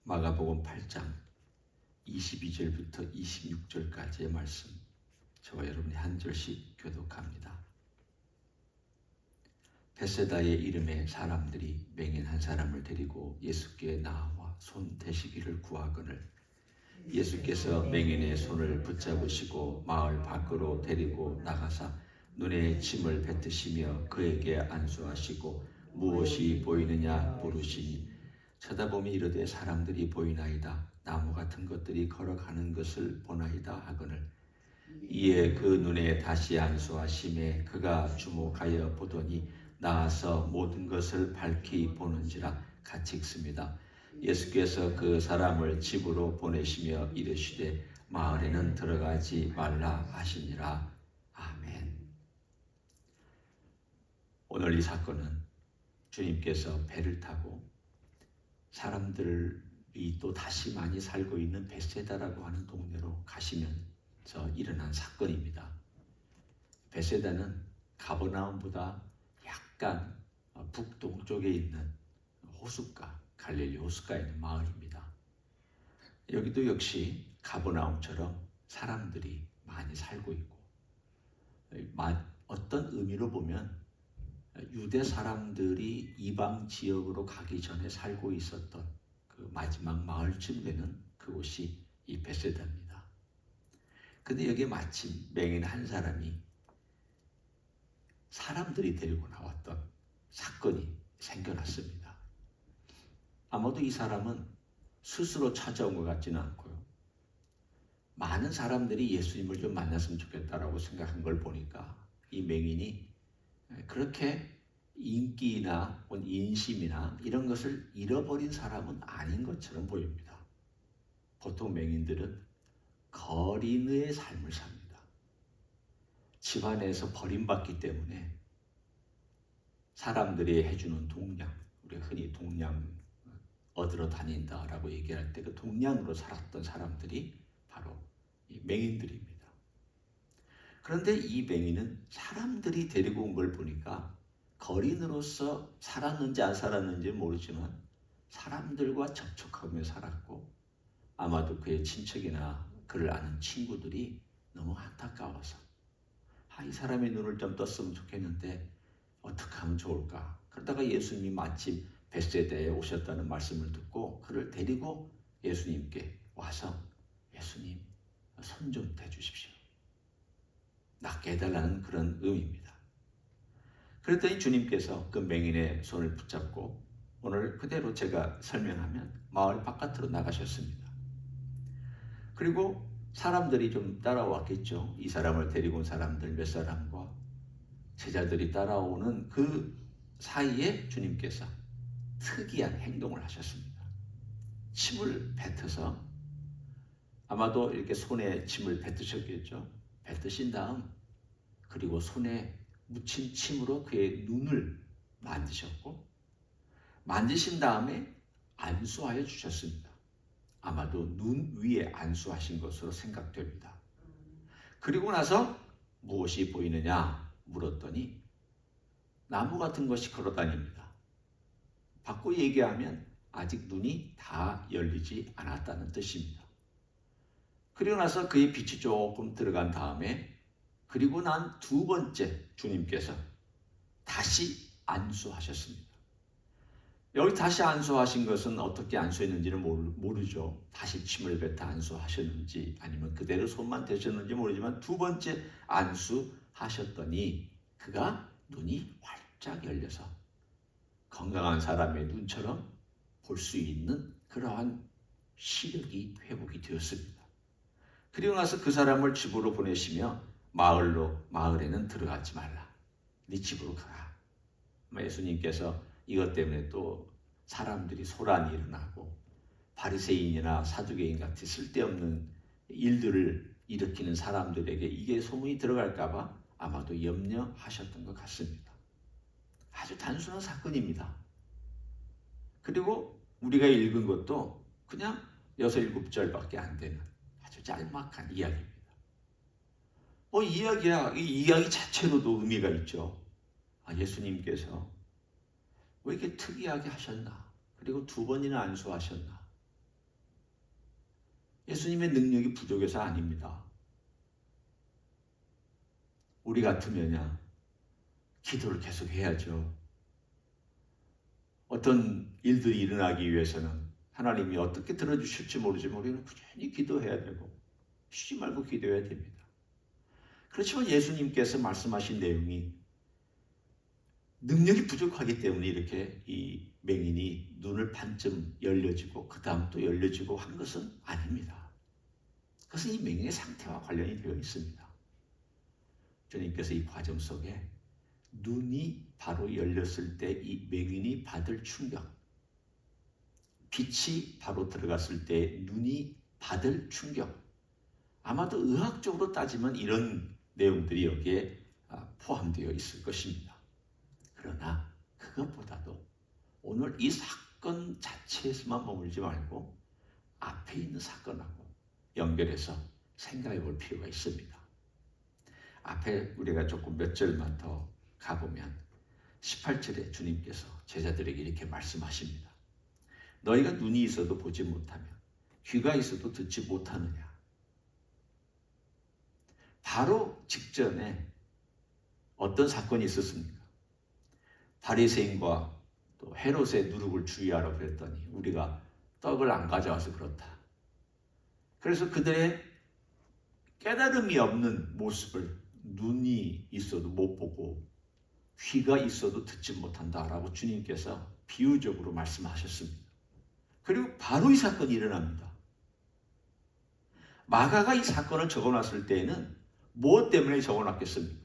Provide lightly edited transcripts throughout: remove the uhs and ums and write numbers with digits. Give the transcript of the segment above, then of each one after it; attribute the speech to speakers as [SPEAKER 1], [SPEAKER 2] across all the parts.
[SPEAKER 1] 마가복음 8장 22절부터 26절까지의 말씀, 저와 여러분이 한 절씩 교독합니다. 베세다의 이름의 사람들이 맹인 한 사람을 데리고 예수께 나와 손 대시기를 구하거늘 예수께서 맹인의 손을 붙잡으시고 마을 밖으로 데리고 나가사 눈에 침을 뱉으시며 그에게 안수하시고 무엇이 보이느냐 물으시니 쳐다보며 이르되 사람들이 보이나이다. 나무 같은 것들이 걸어가는 것을 보나이다 하거늘 이에 그 눈에 다시 안수하심에 그가 주목하여 보더니 나아서 모든 것을 밝히 보는지라. 같이 읽습니다. 예수께서 그 사람을 집으로 보내시며 이르시되 마을에는 들어가지 말라 하시니라. 아멘. 오늘 이 사건은 주님께서 배를 타고 사람들이 또 다시 많이 살고 있는 베세다라고 하는 동네로 가시면서 일어난 사건입니다. 베세다는 가버나움보다 약간 북동쪽에 있는 호숫가, 갈릴리 호숫가에 있는 마을입니다. 여기도 역시 가버나움처럼 사람들이 많이 살고 있고, 어떤 의미로 보면 유대 사람들이 이방 지역으로 가기 전에 살고 있었던 그 마지막 마을쯤 되는 그곳이 이 베세다입니다. 근데 여기에 마침 맹인 한 사람이 사람들이 데리고 나왔던 사건이 생겨났습니다. 아마도 이 사람은 스스로 찾아온 것 같지는 않고요. 많은 사람들이 예수님을 좀 만났으면 좋겠다라고 생각한 걸 보니까 이 맹인이 그렇게 인기나 인심이나 이런 것을 잃어버린 사람은 아닌 것처럼 보입니다. 보통 맹인들은 거린의 삶을 삽니다. 집안에서 버림받기 때문에 사람들이 해주는 동량, 우리가 흔히 동량 얻으러 다닌다라고 얘기할 때 그 동량으로 살았던 사람들이 바로 이 맹인들입니다. 그런데 이 맹인은 사람들이 데리고 온 걸 보니까 거린으로서 살았는지 안 살았는지 모르지만 사람들과 접촉하며 살았고, 아마도 그의 친척이나 그를 아는 친구들이 너무 안타까워서 이 사람의 눈을 좀 떴으면 좋겠는데 어떻게 하면 좋을까? 그러다가 예수님이 마침 베세다에 오셨다는 말씀을 듣고 그를 데리고 예수님께 와서 예수님 손 좀 대주십시오, 낫게 해달라는 그런 의미입니다. 그랬더니 주님께서 그 맹인의 손을 붙잡고 오늘 그대로 제가 설명하면 마을 바깥으로 나가셨습니다. 그리고 사람들이 좀 따라왔겠죠. 이 사람을 데리고 온 사람들 몇 사람과 제자들이 따라오는 그 사이에 주님께서 특이한 행동을 하셨습니다. 침을 뱉어서, 아마도 이렇게 손에 침을 뱉으셨겠죠. 뱉으신 다음 그리고 손에 묻힌 침으로 그의 눈을 만지셨고, 만지신 다음에 안수하여 주셨습니다. 아마도 눈 위에 안수하신 것으로 생각됩니다. 그리고 나서 무엇이 보이느냐 물었더니 나무 같은 것이 걸어다닙니다. 바꿔 얘기하면 아직 눈이 다 열리지 않았다는 뜻입니다. 그리고 나서 그의 빛이 조금 들어간 다음에, 그리고 난 두 번째 주님께서 다시 안수하셨습니다. 여기 다시 안수하신 것은 어떻게 안수했는지는 모르죠. 다시 침을 뱉어 안수하셨는지 아니면 그대로 손만 대셨는지 모르지만 두 번째 안수하셨더니 그가 눈이 활짝 열려서 건강한 사람의 눈처럼 볼 수 있는 그러한 시력이 회복이 되었습니다. 그리고 나서 그 사람을 집으로 보내시며 마을에는 들어가지 말라. 네 집으로 가라. 예수님께서 이것 때문에 또 사람들이 소란이 일어나고 바리새인이나 사두개인 같은 쓸데없는 일들을 일으키는 사람들에게 이게 소문이 들어갈까 봐 아마도 염려하셨던 것 같습니다. 아주 단순한 사건입니다. 그리고 우리가 읽은 것도 그냥 6, 7절밖에 안 되는 아주 짤막한 이야기입니다. 이 이야기 자체로도 의미가 있죠. 예수님께서 왜 이렇게 특이하게 하셨나? 그리고 두 번이나 안수하셨나? 예수님의 능력이 부족해서 아닙니다. 우리 같으면야 기도를 계속 해야죠. 어떤 일들이 일어나기 위해서는 하나님이 어떻게 들어주실지 모르지만 우리는 꾸준히 기도해야 되고 쉬지 말고 기도해야 됩니다. 그렇지만 예수님께서 말씀하신 내용이 능력이 부족하기 때문에 이렇게 이 맹인이 눈을 반쯤 열려지고 그 다음 또 열려지고 한 것은 아닙니다. 그것은 이 맹인의 상태와 관련이 되어 있습니다. 주님께서 이 과정 속에 눈이 바로 열렸을 때 이 맹인이 받을 충격, 빛이 바로 들어갔을 때 눈이 받을 충격, 아마도 의학적으로 따지면 이런 내용들이 여기에 포함되어 있을 것입니다. 그러나 그것보다도 오늘 이 사건 자체에서만 머물지 말고 앞에 있는 사건하고 연결해서 생각해 볼 필요가 있습니다. 앞에 우리가 조금 몇 절만 더 가보면 18절에 주님께서 제자들에게 이렇게 말씀하십니다. 너희가 눈이 있어도 보지 못하며 귀가 있어도 듣지 못하느냐. 바로 직전에 어떤 사건이 있었습니까? 바리새인과 또 헤롯의 누룩을 주의하라고 그랬더니 우리가 떡을 안 가져와서 그렇다. 그래서 그들의 깨달음이 없는 모습을 눈이 있어도 못 보고 귀가 있어도 듣지 못한다라고 주님께서 비유적으로 말씀하셨습니다. 그리고 바로 이 사건이 일어납니다. 마가가 이 사건을 적어놨을 때에는 무엇 때문에 적어놨겠습니까?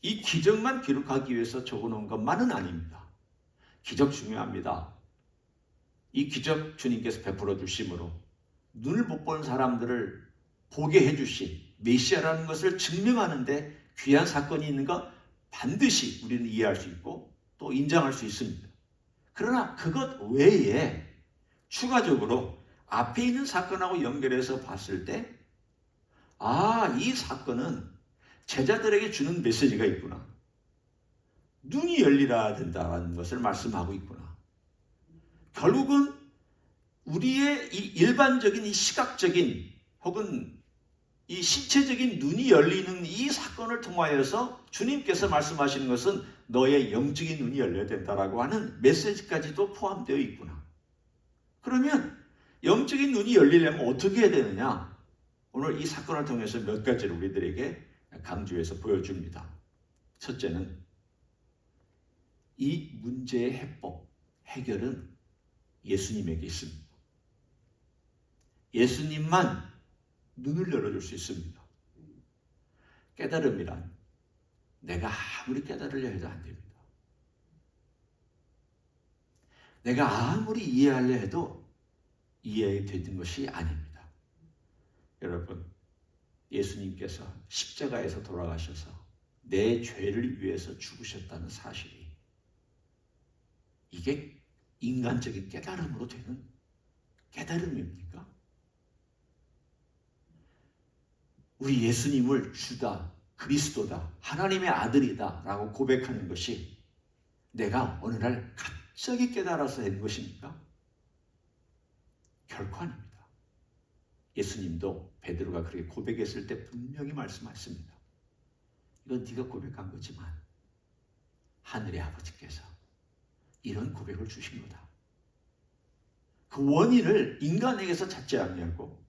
[SPEAKER 1] 이 기적만 기록하기 위해서 적어놓은 것만은 아닙니다. 기적 중요합니다. 이 기적 주님께서 베풀어 주심으로 눈을 못 보는 사람들을 보게 해주신 메시아라는 것을 증명하는데 귀한 사건이 있는 것 반드시 우리는 이해할 수 있고 또 인정할 수 있습니다. 그러나 그것 외에 추가적으로 앞에 있는 사건하고 연결해서 봤을 때 이 사건은 제자들에게 주는 메시지가 있구나. 눈이 열리라 된다는 것을 말씀하고 있구나. 결국은 우리의 이 일반적인 이 시각적인 혹은 이 신체적인 눈이 열리는 이 사건을 통하여서 주님께서 말씀하시는 것은 너의 영적인 눈이 열려야 된다라고 하는 메시지까지도 포함되어 있구나. 그러면 영적인 눈이 열리려면 어떻게 해야 되느냐? 오늘 이 사건을 통해서 몇 가지를 우리들에게 강조해서 보여줍니다. 첫째는 이 문제의 해법, 해결은 예수님에게 있습니다. 예수님만 눈을 열어줄 수 있습니다. 깨달음이란 내가 아무리 깨달으려 해도 안 됩니다. 내가 아무리 이해하려 해도 이해되는 것이 아닙니다. 여러분, 예수님께서 십자가에서 돌아가셔서 내 죄를 위해서 죽으셨다는 사실이 이게 인간적인 깨달음으로 되는 깨달음입니까? 우리 예수님을 주다, 그리스도다, 하나님의 아들이다 라고 고백하는 것이 내가 어느 날 갑자기 깨달아서 된 것입니까? 결코 아닙니다. 예수님도 베드로가 그렇게 고백했을 때 분명히 말씀하셨습니다. 이건 네가 고백한 거지만 하늘의 아버지께서 이런 고백을 주신 거다. 그 원인을 인간에게서 찾지 아니하고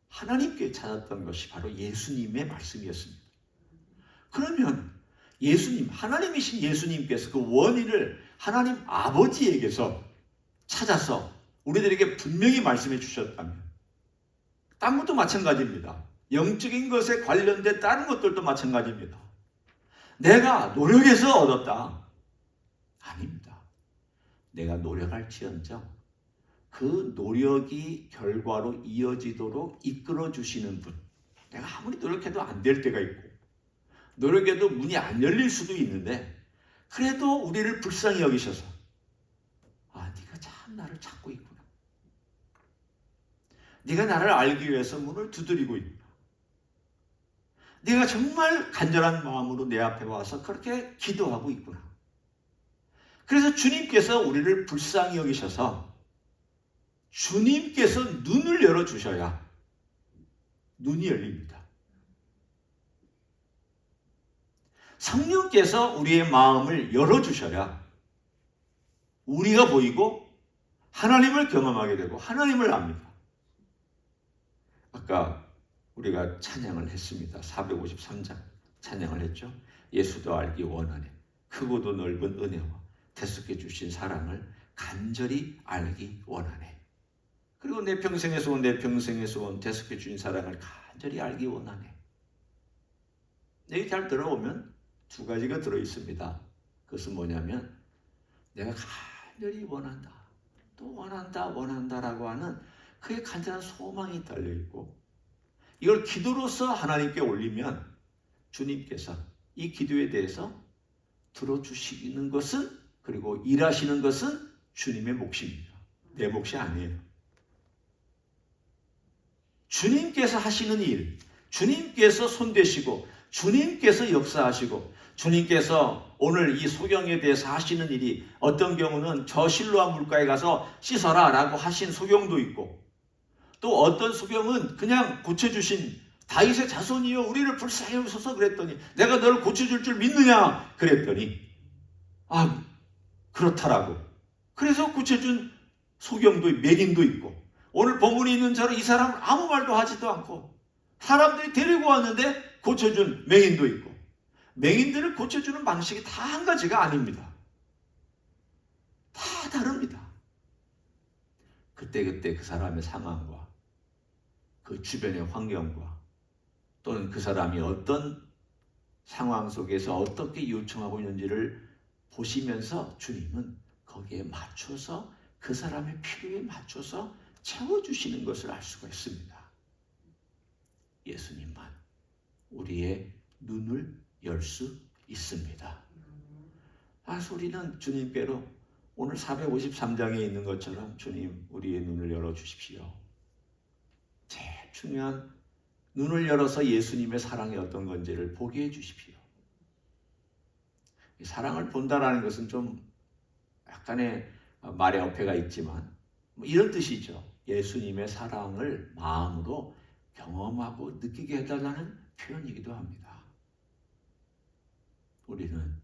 [SPEAKER 1] 하나님께 찾았던 것이 바로 예수님의 말씀이었습니다. 그러면 예수님, 하나님이신 예수님께서 그 원인을 하나님 아버지에게서 찾아서 우리들에게 분명히 말씀해 주셨다면 딴 것도 마찬가지입니다. 영적인 것에 관련된 다른 것들도 마찬가지입니다. 내가 노력해서 얻었다. 아닙니다. 내가 노력할지언정 그 노력이 결과로 이어지도록 이끌어 주시는 분. 내가 아무리 노력해도 안 될 때가 있고 노력해도 문이 안 열릴 수도 있는데 그래도 우리를 불쌍히 여기셔서 네가 참 나를 찾고 있구나. 네가 나를 알기 위해서 문을 두드리고 있구나. 네가 정말 간절한 마음으로 내 앞에 와서 그렇게 기도하고 있구나. 그래서 주님께서 우리를 불쌍히 여기셔서 주님께서 눈을 열어주셔야 눈이 열립니다. 성령께서 우리의 마음을 열어주셔야 우리가 보이고 하나님을 경험하게 되고 하나님을 압니다. 아까 우리가 찬양을 했습니다. 453장 찬양을 했죠. 예수도 알기 원하네. 크고도 넓은 은혜와 대속해 주신 사랑을 간절히 알기 원하네. 그리고 내 평생에서 온 대속해 주신 사랑을 간절히 알기 원하네. 여기 잘 들어보면 두 가지가 들어있습니다. 그것은 뭐냐면 내가 간절히 원한다. 또 원한다라고 하는 그의 간절한 소망이 달려있고 이걸 기도로서 하나님께 올리면 주님께서 이 기도에 대해서 들어주시는 것은 그리고 일하시는 것은 주님의 몫입니다. 내 몫이 아니에요. 주님께서 하시는 일, 주님께서 손대시고 주님께서 역사하시고 주님께서 오늘 이 소경에 대해서 하시는 일이 어떤 경우는 저 실로암 물가에 가서 씻어라 라고 하신 소경도 있고 또 어떤 소경은 그냥 고쳐주신 다윗의 자손이여 우리를 불쌍히 여기소서 그랬더니 내가 너를 고쳐줄 줄 믿느냐 그랬더니 그렇다라고 그래서 고쳐준 소경도 맹인도 있고 오늘 본문에 있는 저런 이 사람은 아무 말도 하지도 않고 사람들이 데리고 왔는데 고쳐준 맹인도 있고 맹인들을 고쳐주는 방식이 다 한 가지가 아닙니다. 다 다릅니다. 그때 그 사람의 상황과 그 주변의 환경과 또는 그 사람이 어떤 상황 속에서 어떻게 요청하고 있는지를 보시면서 주님은 거기에 맞춰서 그 사람의 필요에 맞춰서 채워주시는 것을 알 수가 있습니다. 예수님만 우리의 눈을 열 수 있습니다. 그래서 우리는 주님께로 오늘 453장에 있는 것처럼 주님 우리의 눈을 열어주십시오. 제일 중요한 눈을 열어서 예수님의 사랑이 어떤 건지를 보게 해주십시오. 사랑을 본다라는 것은 좀 약간의 말의 어폐가 있지만 이런 뜻이죠. 예수님의 사랑을 마음으로 경험하고 느끼게 해달라는 표현이기도 합니다. 우리는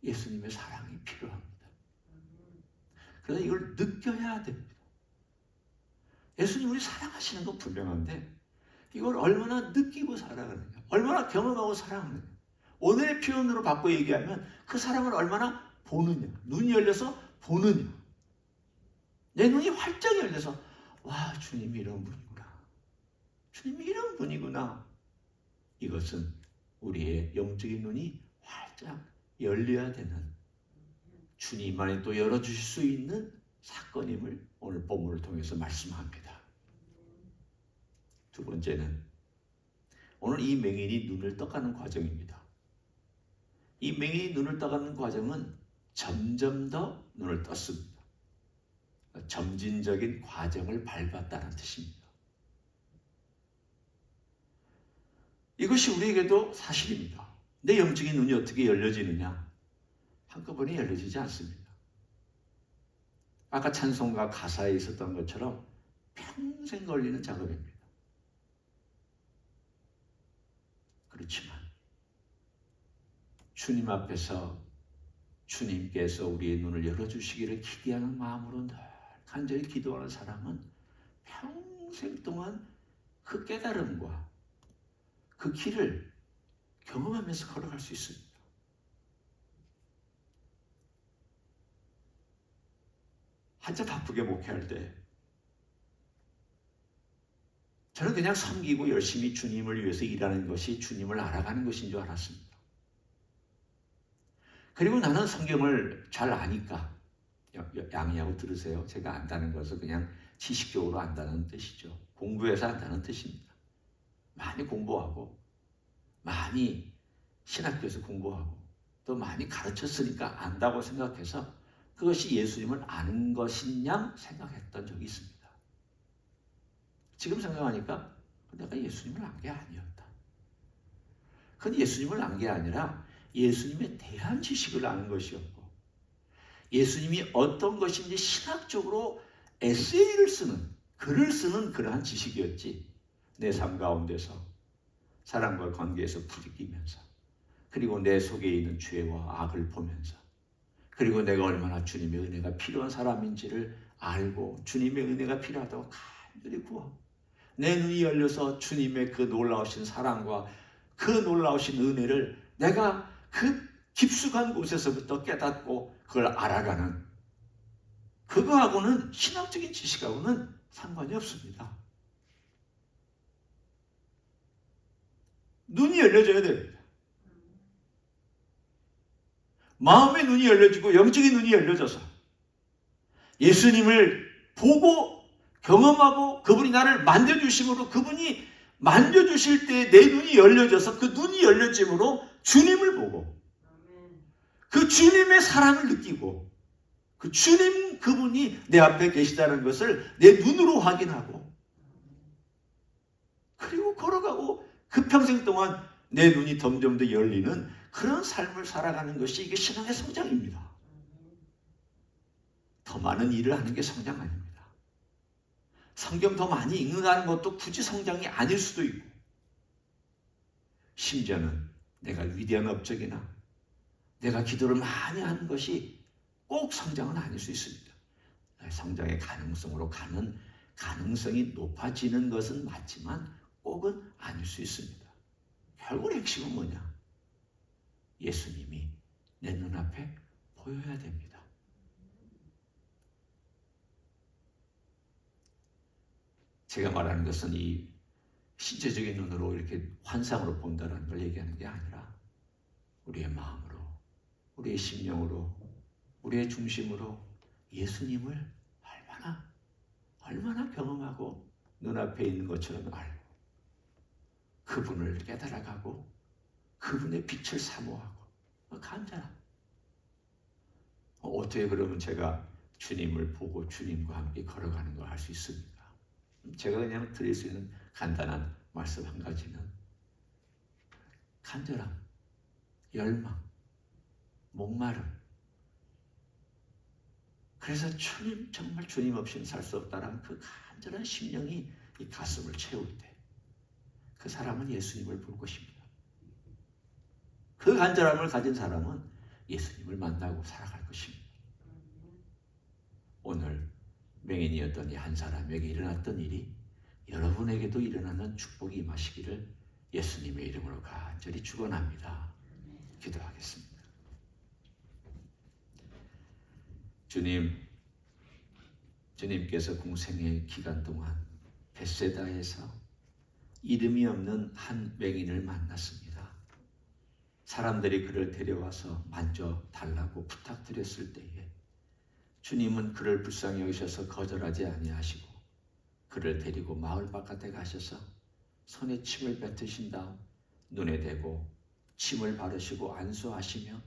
[SPEAKER 1] 예수님의 사랑이 필요합니다. 그래서 이걸 느껴야 됩니다. 예수님 우리 사랑하시는 건 분명한데 이걸 얼마나 느끼고 살아가느냐, 얼마나 경험하고 살아가느냐. 오늘의 표현으로 바꿔 얘기하면 그 사랑을 얼마나 보느냐, 눈이 열려서 보느냐. 내 눈이 활짝 열려서 와 주님이 이런 분이구나. 주님이 이런 분이구나. 이것은 우리의 영적인 눈이 활짝 열려야 되는 주님만이 또 열어주실 수 있는 사건임을 오늘 본문을 통해서 말씀합니다. 두 번째는 오늘 이 맹인이 눈을 떠가는 과정입니다. 이 맹인이 눈을 떠가는 과정은 점점 더 눈을 떴습니다. 점진적인 과정을 밟았다는 뜻입니다. 이것이 우리에게도 사실입니다. 내 영적인 눈이 어떻게 열려지느냐? 한꺼번에 열려지지 않습니다. 아까 찬송가 가사에 있었던 것처럼 평생 걸리는 작업입니다. 그렇지만 주님 앞에서 주님께서 우리의 눈을 열어주시기를 기대하는 마음으로 늘 간절히 기도하는 사람은 평생 동안 그 깨달음과 그 길을 경험하면서 걸어갈 수 있습니다. 한참 바쁘게 목회할 때 저는 그냥 섬기고 열심히 주님을 위해서 일하는 것이 주님을 알아가는 것인 줄 알았습니다. 그리고 나는 성경을 잘 아니까 양이하고 들으세요. 제가 안다는 것은 그냥 지식적으로 안다는 뜻이죠. 공부해서 안다는 뜻입니다. 많이 공부하고 많이 신학교에서 공부하고 또 많이 가르쳤으니까 안다고 생각해서 그것이 예수님을 아는 것이냐 생각했던 적이 있습니다. 지금 생각하니까 내가 예수님을 안 게 아니었다. 그건 예수님을 안 게 아니라 예수님에 대한 지식을 아는 것이었고 예수님이 어떤 것인지 신학적으로 에세이를 쓰는 글을 쓰는 그러한 지식이었지 내 삶 가운데서 사람과 관계에서 부딪히면서, 그리고 내 속에 있는 죄와 악을 보면서, 그리고 내가 얼마나 주님의 은혜가 필요한 사람인지를 알고 주님의 은혜가 필요하다고 간절히 구하고, 내 눈이 열려서 주님의 그 놀라우신 사랑과 그 놀라우신 은혜를 내가 그 깊숙한 곳에서부터 깨닫고 그걸 알아가는, 그거하고는, 신학적인 지식하고는 상관이 없습니다. 눈이 열려져야 됩니다. 마음의 눈이 열려지고 영적인 눈이 열려져서 예수님을 보고 경험하고 그분이 나를 만져주심으로, 그분이 만져주실 때 내 눈이 열려져서 그 눈이 열려짐으로 주님을 보고 그 주님의 사랑을 느끼고 그 주님, 그분이 내 앞에 계시다는 것을 내 눈으로 확인하고, 그리고 걸어가고 그 평생 동안 내 눈이 점점 더 열리는 그런 삶을 살아가는 것이, 이게 신앙의 성장입니다. 더 많은 일을 하는 게 성장 아닙니다. 성경 더 많이 읽는다는 것도 굳이 성장이 아닐 수도 있고, 심지어는 내가 위대한 업적이나 내가 기도를 많이 하는 것이 꼭 성장은 아닐 수 있습니다. 성장의 가능성으로 가는, 가능성이 높아지는 것은 맞지만 꼭은 아닐 수 있습니다. 결국 핵심은 뭐냐? 예수님이 내 눈앞에 보여야 됩니다. 제가 말하는 것은 이 신체적인 눈으로 이렇게 환상으로 본다는 걸 얘기하는 게 아니라, 우리의 마음으로, 우리의 심령으로, 우리의 중심으로 예수님을 얼마나 경험하고 눈앞에 있는 것처럼 알고 그분을 깨달아가고 그분의 빛을 사모하고 간절함. 어떻게 그러면 제가 주님을 보고 주님과 함께 걸어가는 걸 할 수 있습니까? 제가 그냥 드릴 수 있는 간단한 말씀 한 가지는, 간절함, 열망, 목마름. 그래서 주님, 정말 주님 없이는 살 수 없다라는 그 간절한 심령이 이 가슴을 채울 때, 그 사람은 예수님을 볼 것입니다. 그 간절함을 가진 사람은 예수님을 만나고 살아갈 것입니다. 오늘 맹인이었던 이 한 사람에게 일어났던 일이 여러분에게도 일어나는 축복이 임하시기를 예수님의 이름으로 간절히 축원합니다. 기도하겠습니다. 주님께서 공생의 기간 동안 벳세다에서 이름이 없는 한 맹인을 만났습니다. 사람들이 그를 데려와서 만져 달라고 부탁드렸을 때에 주님은 그를 불쌍히 여기셔서 거절하지 아니하시고 그를 데리고 마을 바깥에 가셔서 손에 침을 뱉으신 다음 눈에 대고 침을 바르시고 안수하시며,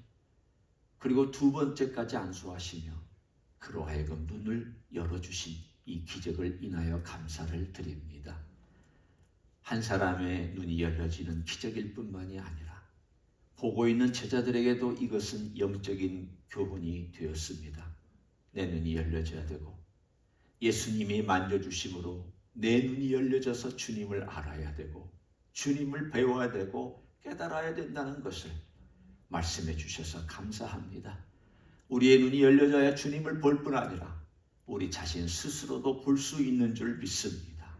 [SPEAKER 1] 그리고 두 번째까지 안수하시며 그로 하여금 눈을 열어주신 이 기적을 인하여 감사를 드립니다. 한 사람의 눈이 열려지는 기적일 뿐만이 아니라 보고 있는 제자들에게도 이것은 영적인 교훈이 되었습니다. 내 눈이 열려져야 되고 예수님이 만져주심으로 내 눈이 열려져서 주님을 알아야 되고 주님을 배워야 되고 깨달아야 된다는 것을 말씀해 주셔서 감사합니다. 우리의 눈이 열려져야 주님을 볼 뿐 아니라 우리 자신 스스로도 볼 수 있는 줄 믿습니다.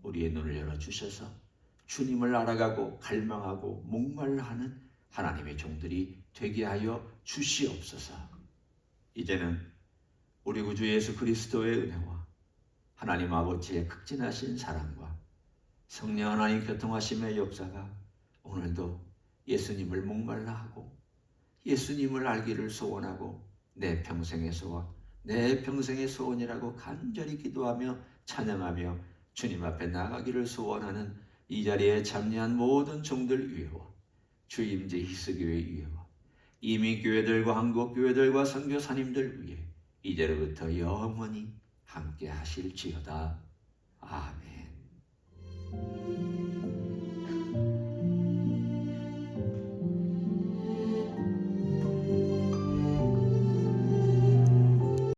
[SPEAKER 1] 우리의 눈을 열어주셔서 주님을 알아가고 갈망하고 목말라하는 하나님의 종들이 되게 하여 주시옵소서. 이제는 우리 구주 예수 그리스도의 은혜와 하나님 아버지의 극진하신 사랑과 성령 하나님 교통하심의 역사가 오늘도 예수님을 목말라하고 예수님을 알기를 소원하고 내 평생의 소원, 내 평생의 소원이라고 간절히 기도하며 찬양하며 주님 앞에 나가기를 소원하는 이 자리에 참여한 모든 종들 위에와 주임제 희스교회 위에와 이미 교회들과 한국 교회들과 선교사님들 위에 이제로부터 영원히 함께 하실지어다. 아멘.